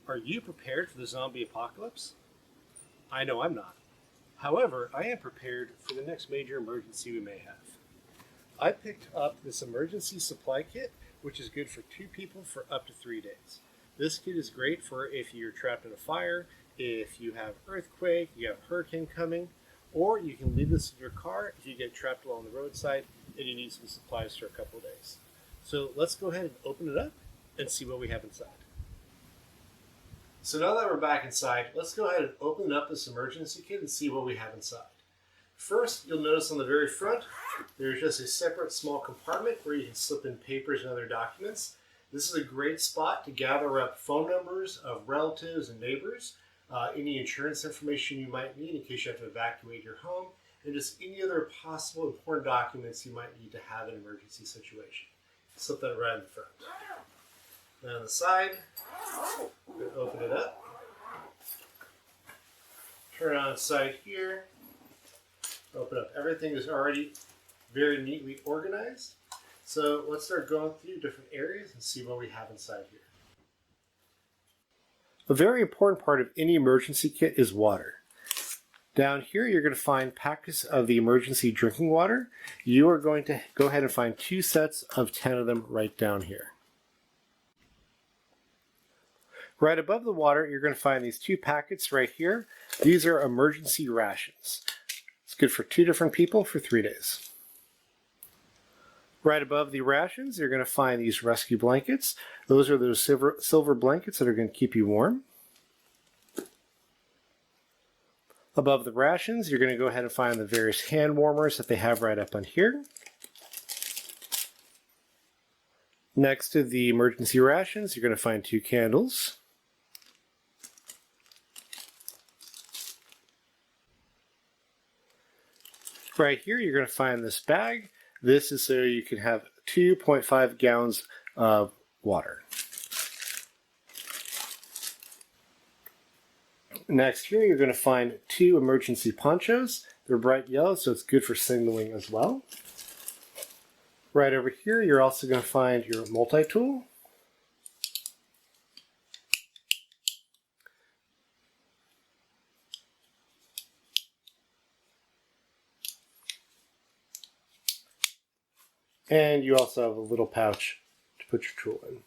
Are you prepared for the zombie apocalypse? I know I'm not. However, I am prepared for the next major emergency we may have. I picked up this emergency supply kit, which is good for 2 people for up to 3 days. This kit is great for if you're trapped in a fire, if you have earthquake, you have a hurricane coming, or you can leave this in your car if you get trapped along the roadside and you need some supplies for a couple of days. So let's go ahead and open it up and see what we have inside. So now that we're back inside, let's go ahead and open up this emergency kit and see what we have inside. First, you'll notice on the very front, there's just a separate small compartment where you can slip in papers and other documents. This is a great spot to gather up phone numbers of relatives and neighbors, any insurance information you might need in case you have to evacuate your home, and just any other possible important documents you might need to have in an emergency situation. Slip that right in the front. Now on the side, we're going to open it up. Turn it on its side here. Open up. Everything is already very neatly organized. So let's start going through different areas and see what we have inside here. A very important part of any emergency kit is water. Down here you're going to find packets of the emergency drinking water. You are going to go ahead and find 2 sets of 10 of them right down here. Right above the water, you're going to find these 2 packets right here. These are emergency rations. It's good for 2 different people for 3 days. Right above the rations, you're going to find these rescue blankets. Those are those silver blankets that are going to keep you warm. Above the rations, you're going to go ahead and find the various hand warmers that they have right up on here. Next to the emergency rations, you're going to find 2 candles. Right here, you're going to find this bag. This is so you can have 2.5 gallons of water. Next here, you're going to find 2 emergency ponchos. They're bright yellow, so it's good for signaling as well. Right over here, you're also going to find your multi-tool. And you also have a little pouch to put your tool in.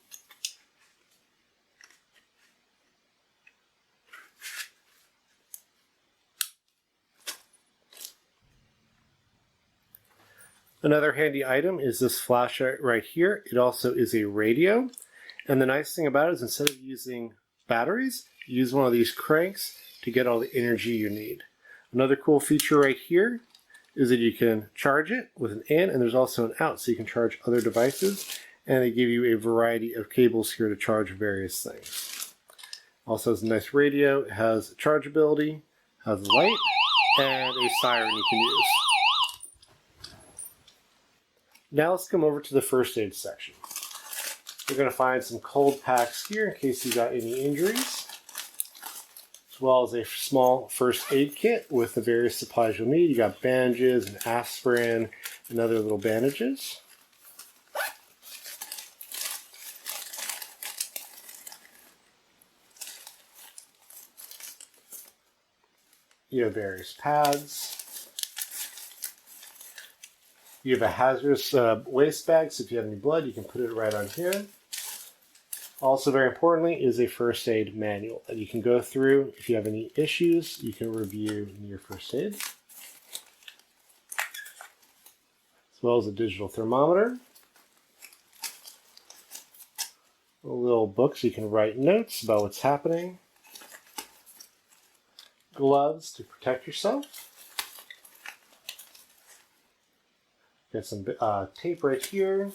Another handy item is this flashlight right here. It also is a radio. And the nice thing about it is instead of using batteries, use one of these cranks to get all the energy you need. Another cool feature right here is that you can charge it with an in, and there's also an out, so you can charge other devices, and they give you a variety of cables here to charge various things. Also has a nice radio, it has chargeability, has a light, and a siren you can use. Now let's come over to the first aid section. You're going to find some cold packs here in case you got any injuries, as well as a small first aid kit with the various supplies you'll need. You got bandages and aspirin and other little bandages. You have various pads. You have a hazardous waste bag, so if you have any blood, you can put it right on here. Also, very importantly, is a first aid manual that you can go through. If you have any issues, you can review in your first aid. As well as a digital thermometer. A little book so you can write notes about what's happening. Gloves to protect yourself. Got some tape right here.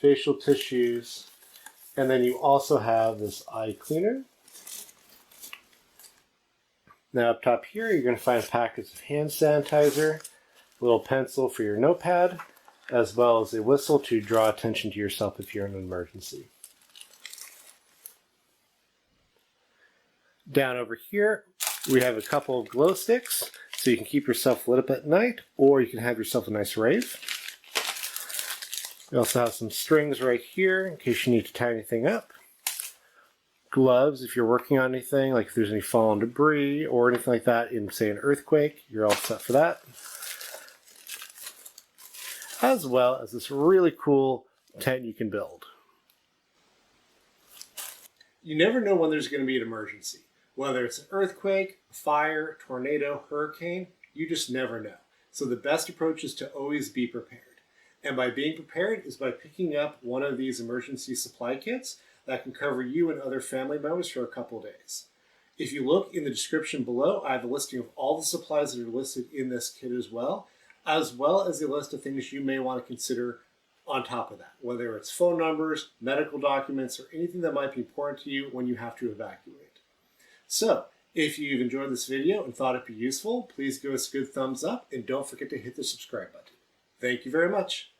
Facial tissues, and then you also have this eye cleaner. Now up top here, you're going to find packets of hand sanitizer, a little pencil for your notepad, as well as a whistle to draw attention to yourself if you're in an emergency. Down over here, we have a couple of glow sticks, so you can keep yourself lit up at night, or you can have yourself a nice rave. We also have some strings right here in case you need to tie anything up. gloves if you're working on anything, like if there's any fallen debris or anything like that in, say, an earthquake, you're all set for that. As well as this really cool tent you can build. You never know when there's going to be an emergency. Whether it's an earthquake, fire, tornado, hurricane, you just never know. So the best approach is to always be prepared. And by being prepared is by picking up one of these emergency supply kits that can cover you and other family members for a couple days. If you look in the description below, I have a listing of all the supplies that are listed in this kit as well as a list of things you may want to consider on top of that, whether it's phone numbers, medical documents, or anything that might be important to you when you have to evacuate. So, if you've enjoyed this video and thought it'd be useful, please give us a good thumbs up and don't forget to hit the subscribe button. Thank you very much.